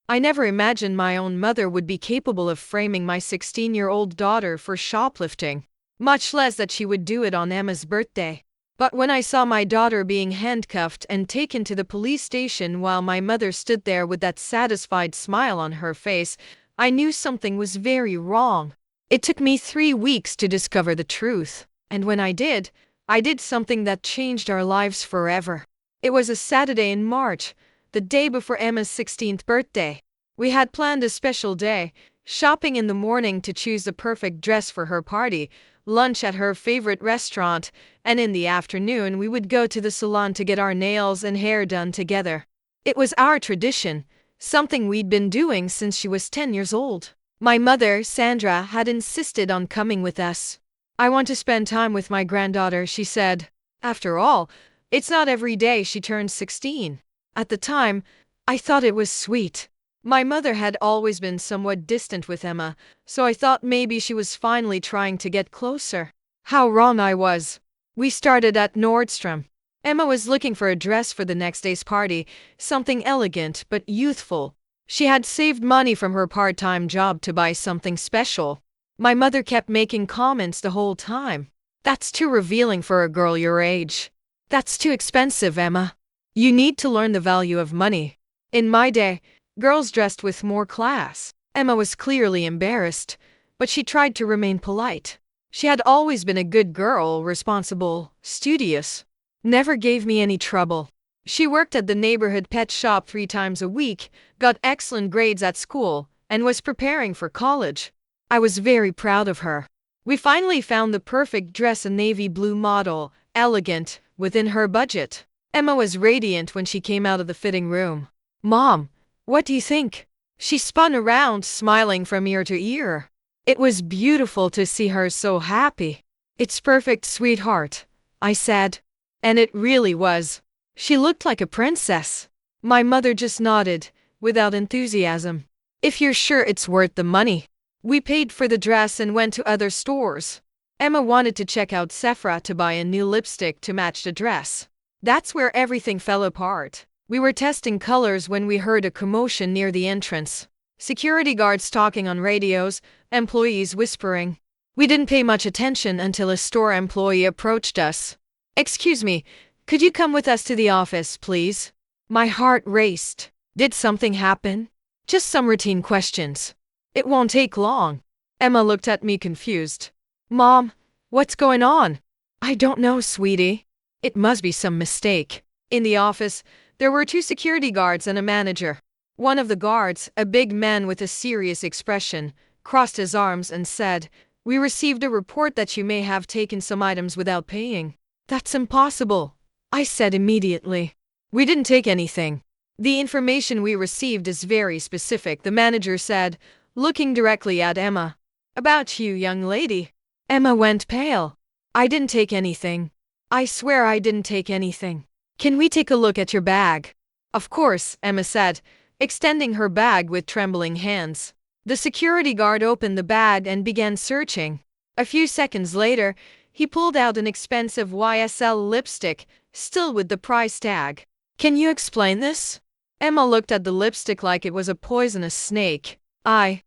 I never imagined my own mother would be capable of framing my 16-year-old daughter for shoplifting, much less that she would do it on Emma's birthday. But when I saw my daughter being handcuffed and taken to the police station while my mother stood there with that satisfied smile on her face, I knew something was very wrong. It took me 3 weeks to discover the truth, and when I did something that changed our lives forever. It was a Saturday in March, the day before Emma's 16th birthday. We had planned a special day, shopping in the morning to choose the perfect dress for her party, lunch at her favorite restaurant, and in the afternoon we would go to the salon to get our nails and hair done together. It was our tradition, something we'd been doing since she was 10 years old. My mother, Sandra, had insisted on coming with us. "I want to spend time with my granddaughter," she said. After all, it's not every day she turns 16. At the time, I thought it was sweet. My mother had always been somewhat distant with Emma, so I thought maybe she was finally trying to get closer. How wrong I was. We started at Nordstrom. Emma was looking for a dress for the next day's party, something elegant but youthful. She had saved money from her part-time job to buy something special. My mother kept making comments the whole time. "That's too revealing for a girl your age. That's too expensive, Emma. You need to learn the value of money." In my day, girls dressed with more class. Emma was clearly embarrassed, but she tried to remain polite. She had always been a good girl, responsible, studious. Never gave me any trouble. She worked at the neighborhood pet shop 3 times a week, got excellent grades at school, and was preparing for college. I was very proud of her. We finally found the perfect dress, a navy blue model, elegant, within her budget. Emma was radiant when she came out of the fitting room. "Mom, what do you think?" She spun around, smiling from ear to ear. It was beautiful to see her so happy. "It's perfect, sweetheart," I said. And it really was. She looked like a princess. My mother just nodded, without enthusiasm. "If you're sure it's worth the money." We paid for the dress and went to other stores. Emma wanted to check out Sephora to buy a new lipstick to match the dress. That's where everything fell apart. We were testing colors when we heard a commotion near the entrance. Security guards talking on radios, employees whispering. We didn't pay much attention until a store employee approached us. "Excuse me, could you come with us to the office, please?" My heart raced. Did something happen? Just some routine questions. "It won't take long." Emma looked at me confused. "Mom, what's going on?" "I don't know, sweetie. It must be some mistake." In the office, there were 2 security guards and a manager. One of the guards, a big man with a serious expression, crossed his arms and said, "We received a report that you may have taken some items without paying." "That's impossible," I said immediately. "We didn't take anything. The information we received is very specific," the manager said, looking directly at Emma. "About you, young lady." Emma went pale. "I didn't take anything. I swear I didn't take anything." "Can we take a look at your bag?" "Of course," Emma said, extending her bag with trembling hands. The security guard opened the bag and began searching. A few seconds later, he pulled out an expensive YSL lipstick, still with the price tag. "Can you explain this?" Emma looked at the lipstick like it was a poisonous snake. I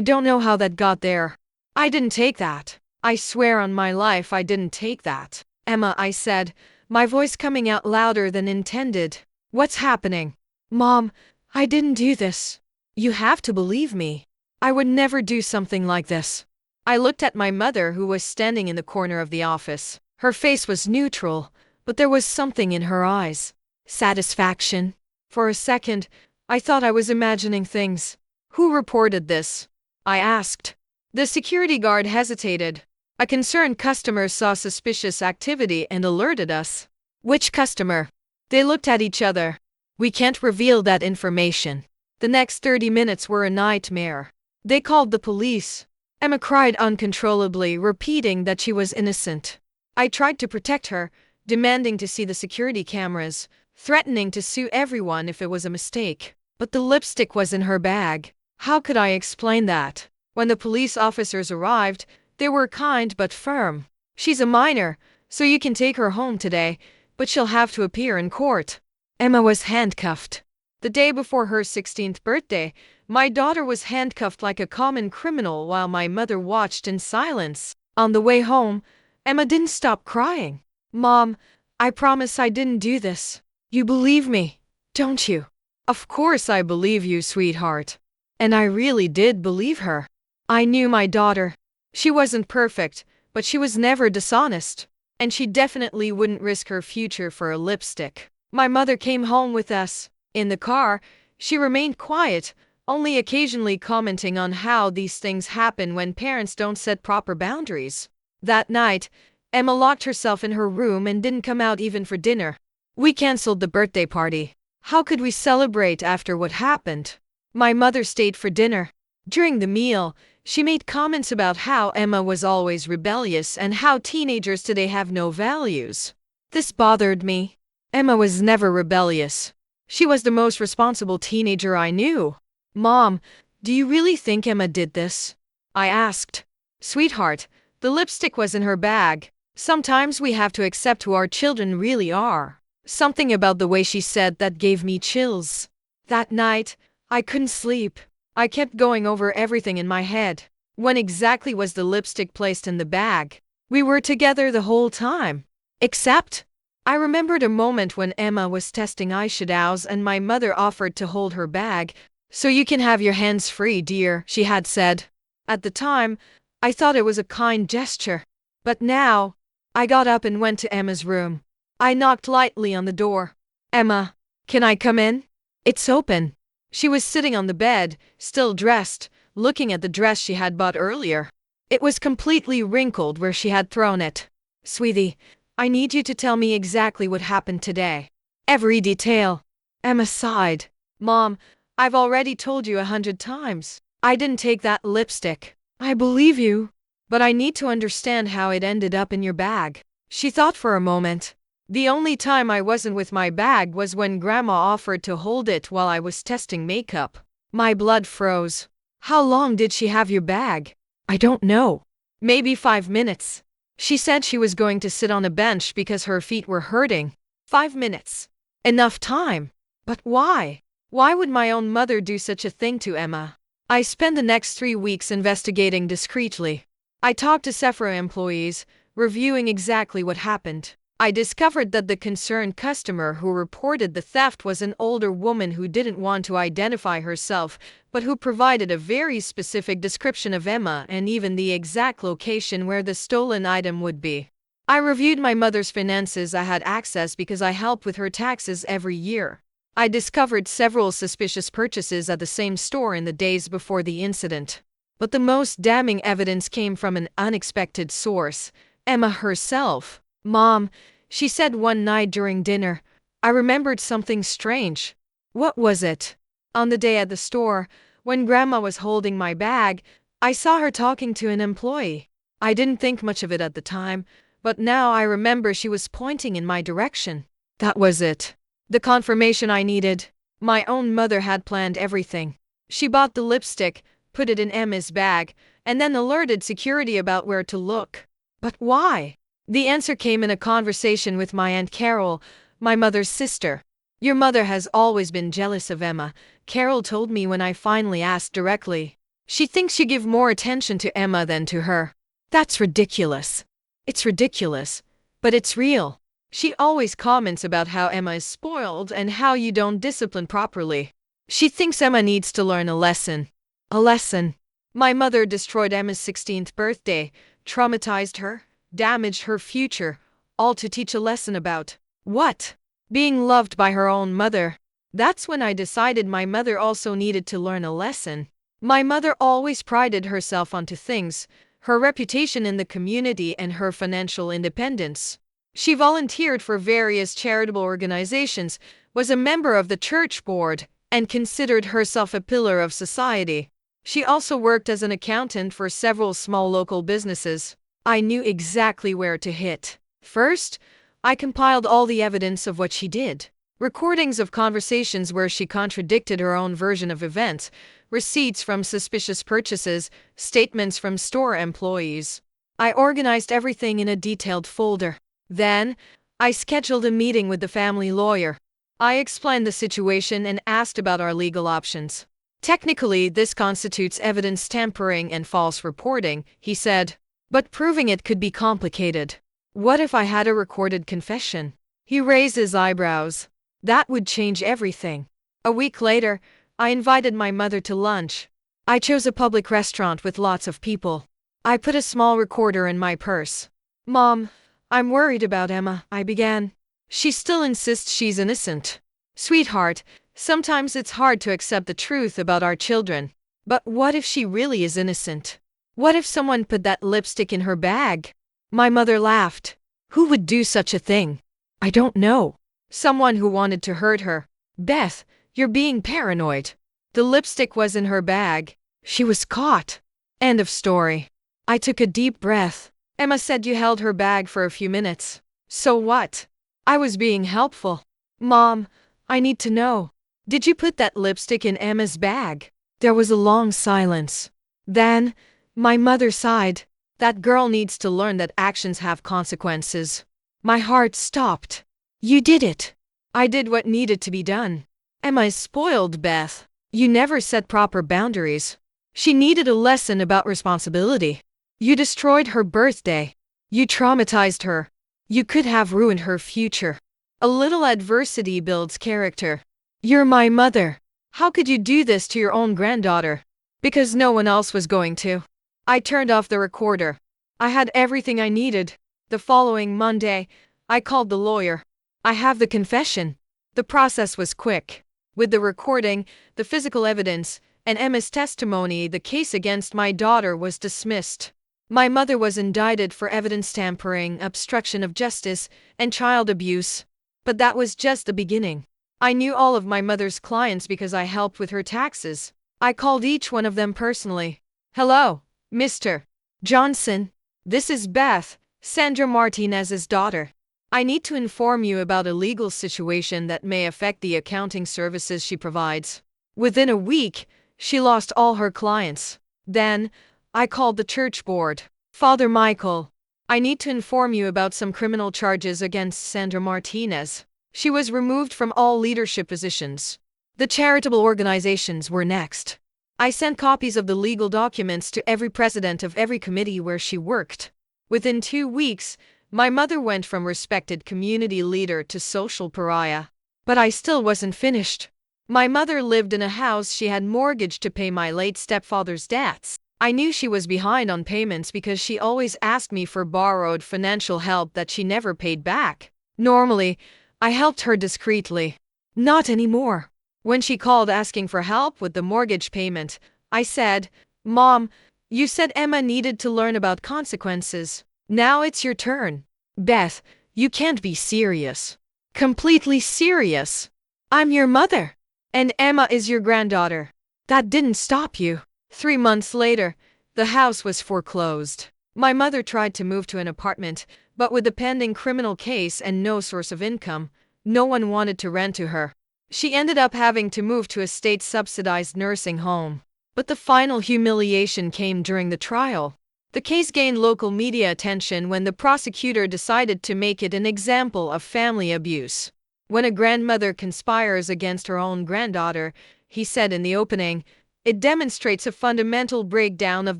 don't know how that got there. I didn't take that. I swear on my life I didn't take that." "Emma," I said, my voice coming out louder than intended. "What's happening?" "Mom, I didn't do this. You have to believe me. I would never do something like this." I looked at my mother, who was standing in the corner of the office. Her face was neutral, but there was something in her eyes. Satisfaction. For a second, I thought I was imagining things. "Who reported this?" I asked. The security guard hesitated. "A concerned customer saw suspicious activity and alerted us." "Which customer?" They looked at each other. "We can't reveal that information." The next 30 minutes were a nightmare. They called the police. Emma cried uncontrollably, repeating that she was innocent. I tried to protect her, demanding to see the security cameras, threatening to sue everyone if it was a mistake. But the lipstick was in her bag. How could I explain that? When the police officers arrived, they were kind but firm. "She's a minor, so you can take her home today, but she'll have to appear in court." Emma was handcuffed. The day before her 16th birthday, my daughter was handcuffed like a common criminal while my mother watched in silence. On the way home, Emma didn't stop crying. "Mom, I promise I didn't do this. You believe me, don't you?" "Of course I believe you, sweetheart." And I really did believe her. I knew my daughter. She wasn't perfect, but she was never dishonest. And she definitely wouldn't risk her future for a lipstick. My mother came home with us. In the car, she remained quiet, only occasionally commenting on how these things happen when parents don't set proper boundaries. That night, Emma locked herself in her room and didn't come out even for dinner. We canceled the birthday party. How could we celebrate after what happened? My mother stayed for dinner. During the meal, she made comments about how Emma was always rebellious and how teenagers today have no values. This bothered me. Emma was never rebellious. She was the most responsible teenager I knew. "Mom, do you really think Emma did this?" I asked. "Sweetheart, the lipstick was in her bag. Sometimes we have to accept who our children really are." Something about the way she said that gave me chills. That night, I couldn't sleep. I kept going over everything in my head. When exactly was the lipstick placed in the bag? We were together the whole time. Except, I remembered a moment when Emma was testing eyeshadows and my mother offered to hold her bag. "So you can have your hands free, dear," she had said. At the time, I thought it was a kind gesture. But now, I got up and went to Emma's room. I knocked lightly on the door. "Emma, can I come in?" "It's open." She was sitting on the bed, still dressed, looking at the dress she had bought earlier. It was completely wrinkled where she had thrown it. "Sweetie, I need you to tell me exactly what happened today. Every detail." Emma sighed. "Mom, I've already told you 100 times. I didn't take that lipstick." "I believe you, but I need to understand how it ended up in your bag." She thought for a moment. "The only time I wasn't with my bag was when Grandma offered to hold it while I was testing makeup." My blood froze. "How long did she have your bag?" "I don't know. Maybe 5 minutes. She said she was going to sit on a bench because her feet were hurting." 5 minutes. Enough time. But why? Why would my own mother do such a thing to Emma? I spent the next 3 weeks investigating discreetly. I talked to Sephora employees, reviewing exactly what happened. I discovered that the concerned customer who reported the theft was an older woman who didn't want to identify herself, but who provided a very specific description of Emma and even the exact location where the stolen item would be. I reviewed my mother's finances. I had access because I help with her taxes every year. I discovered several suspicious purchases at the same store in the days before the incident. But the most damning evidence came from an unexpected source, Emma herself. "Mom," she said one night during dinner, "I remembered something strange." "What was it?" "On the day at the store, when Grandma was holding my bag, I saw her talking to an employee. I didn't think much of it at the time, but now I remember she was pointing in my direction." That was it. The confirmation I needed. My own mother had planned everything. She bought the lipstick, put it in Emma's bag, and then alerted security about where to look. But why? The answer came in a conversation with my Aunt Carol, my mother's sister. "Your mother has always been jealous of Emma," Carol told me when I finally asked directly. "She thinks you give more attention to Emma than to her." That's ridiculous. It's ridiculous, but it's real. She always comments about how Emma is spoiled and how you don't discipline properly. She thinks Emma needs to learn a lesson. A lesson. My mother destroyed Emma's 16th birthday, traumatized her, damaged her future, all to teach a lesson about what? Being loved by her own mother. That's when I decided my mother also needed to learn a lesson. My mother always prided herself onto things, her reputation in the community and her financial independence. She volunteered for various charitable organizations, was a member of the church board, and considered herself a pillar of society. She also worked as an accountant for several small local businesses. I knew exactly where to hit. First, I compiled all the evidence of what she did. Recordings of conversations where she contradicted her own version of events, receipts from suspicious purchases, statements from store employees. I organized everything in a detailed folder. Then, I scheduled a meeting with the family lawyer. I explained the situation and asked about our legal options. Technically, this constitutes evidence tampering and false reporting, he said. But proving it could be complicated. What if I had a recorded confession? He raised his eyebrows. That would change everything. A week later, I invited my mother to lunch. I chose a public restaurant with lots of people. I put a small recorder in my purse. Mom, I'm worried about Emma, I began. She still insists she's innocent. Sweetheart, sometimes it's hard to accept the truth about our children. But what if she really is innocent? What if someone put that lipstick in her bag? My mother laughed. Who would do such a thing? I don't know. Someone who wanted to hurt her. Beth, you're being paranoid. The lipstick was in her bag. She was caught. End of story. I took a deep breath. Emma said you held her bag for a few minutes. So what? I was being helpful. Mom, I need to know. Did you put that lipstick in Emma's bag? There was a long silence. Then, my mother sighed. That girl needs to learn that actions have consequences. My heart stopped. You did it. I did what needed to be done. Emma is spoiled, Beth. You never set proper boundaries. She needed a lesson about responsibility. You destroyed her birthday. You traumatized her. You could have ruined her future. A little adversity builds character. You're my mother. How could you do this to your own granddaughter? Because no one else was going to. I turned off the recorder. I had everything I needed. The following Monday, I called the lawyer. I have the confession. The process was quick. With the recording, the physical evidence, and Emma's testimony, the case against my daughter was dismissed. My mother was indicted for evidence tampering, obstruction of justice, and child abuse. But that was just the beginning. I knew all of my mother's clients because I helped with her taxes. I called each one of them personally. Hello, Mr. Johnson. This is Beth, Sandra Martinez's daughter. I need to inform you about a legal situation that may affect the accounting services she provides. Within a week, she lost all her clients. Then, I called the church board. Father Michael, I need to inform you about some criminal charges against Sandra Martinez. She was removed from all leadership positions. The charitable organizations were next. I sent copies of the legal documents to every president of every committee where she worked. Within 2 weeks, my mother went from respected community leader to social pariah. But I still wasn't finished. My mother lived in a house she had mortgaged to pay my late stepfather's debts. I knew she was behind on payments because she always asked me for borrowed financial help that she never paid back. Normally, I helped her discreetly. Not anymore. When she called asking for help with the mortgage payment, I said, Mom, you said Emma needed to learn about consequences. Now it's your turn. Beth, you can't be serious. Completely serious. I'm your mother. And Emma is your granddaughter. That didn't stop you. 3 months later, the house was foreclosed. My mother tried to move to an apartment, but with the pending criminal case and no source of income, no one wanted to rent to her. She ended up having to move to a state-subsidized nursing home. But the final humiliation came during the trial. The case gained local media attention when the prosecutor decided to make it an example of family abuse. When a grandmother conspires against her own granddaughter, he said in the opening, it demonstrates a fundamental breakdown of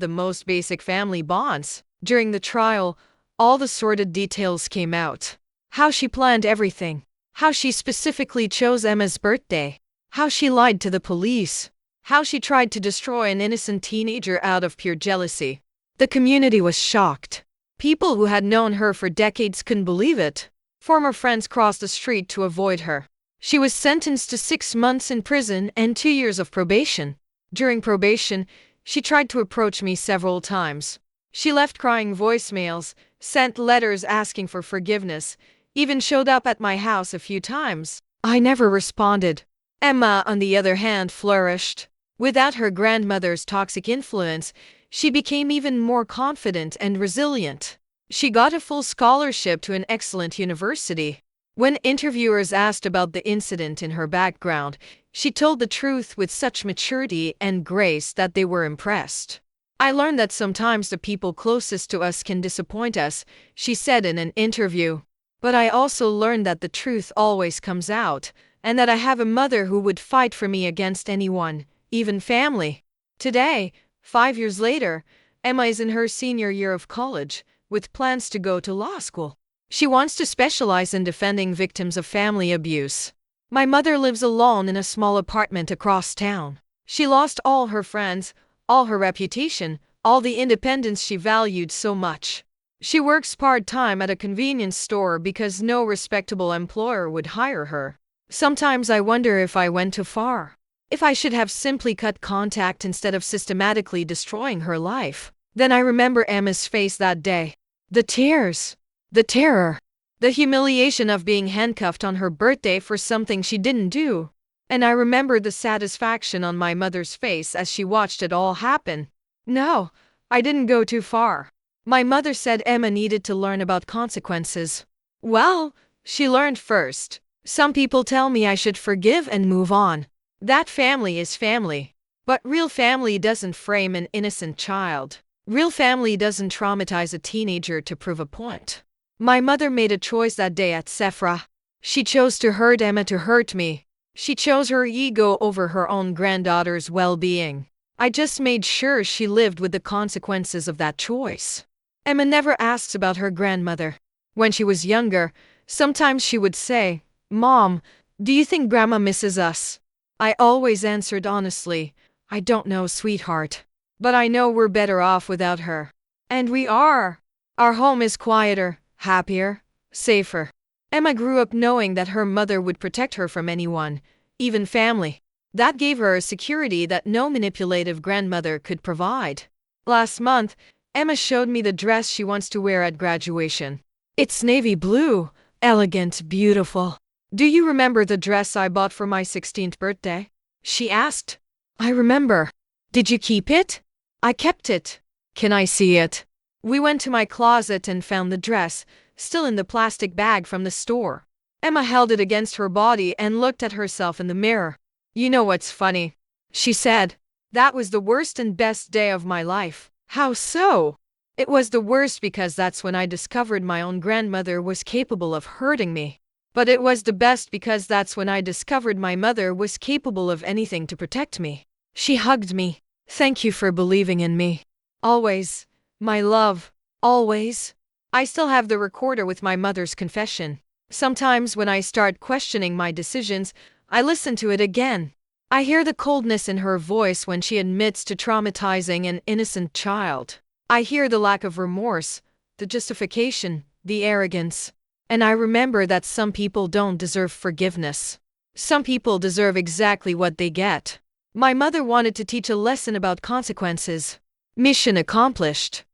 the most basic family bonds. During the trial, all the sordid details came out. How she planned everything. How she specifically chose Emma's birthday. How she lied to the police. How she tried to destroy an innocent teenager out of pure jealousy. The community was shocked. People who had known her for decades couldn't believe it. Former friends crossed the street to avoid her. She was sentenced to 6 months in prison and 2 years of probation. During probation, she tried to approach me several times. She left crying voicemails, sent letters asking for forgiveness, even showed up at my house a few times. I never responded. Emma, on the other hand, flourished. Without her grandmother's toxic influence, she became even more confident and resilient. She got a full scholarship to an excellent university. When interviewers asked about the incident in her background, she told the truth with such maturity and grace that they were impressed. I learned that sometimes the people closest to us can disappoint us, she said in an interview. But I also learned that the truth always comes out, and that I have a mother who would fight for me against anyone, even family. Today, 5 years later, Emma is in her senior year of college, with plans to go to law school. She wants to specialize in defending victims of family abuse. My mother lives alone in a small apartment across town. She lost all her friends, all her reputation, all the independence she valued so much. She works part-time at a convenience store because no respectable employer would hire her. Sometimes I wonder if I went too far. If I should have simply cut contact instead of systematically destroying her life. Then I remember Emma's face that day. The tears. The terror. The humiliation of being handcuffed on her birthday for something she didn't do. And I remember the satisfaction on my mother's face as she watched it all happen. No, I didn't go too far. My mother said Emma needed to learn about consequences. Well, she learned first. Some people tell me I should forgive and move on. That family is family. But real family doesn't frame an innocent child. Real family doesn't traumatize a teenager to prove a point. My mother made a choice that day at Sephra. She chose to hurt Emma to hurt me. She chose her ego over her own granddaughter's well-being. I just made sure she lived with the consequences of that choice. Emma never asks about her grandmother. When she was younger, sometimes she would say, "Mom, do you think Grandma misses us?" I always answered honestly, "I don't know, sweetheart. But I know we're better off without her." And we are. Our home is quieter, happier, safer. Emma grew up knowing that her mother would protect her from anyone, even family. That gave her a security that no manipulative grandmother could provide. Last month, Emma showed me the dress she wants to wear at graduation. It's navy blue, elegant, beautiful. "Do you remember the dress I bought for my 16th birthday?" she asked. I remember. "Did you keep it?" "I kept it." "Can I see it?" We went to my closet and found the dress, still in the plastic bag from the store. Emma held it against her body and looked at herself in the mirror. "You know what's funny?" she said. "That was the worst and best day of my life." "How so?" "It was the worst because that's when I discovered my own grandmother was capable of hurting me. But it was the best because that's when I discovered my mother was capable of anything to protect me." She hugged me. "Thank you for believing in me. Always, my love, always." I still have the recorder with my mother's confession. Sometimes when I start questioning my decisions, I listen to it again. I hear the coldness in her voice when she admits to traumatizing an innocent child. I hear the lack of remorse, the justification, the arrogance. And I remember that some people don't deserve forgiveness. Some people deserve exactly what they get. My mother wanted to teach a lesson about consequences. Mission accomplished.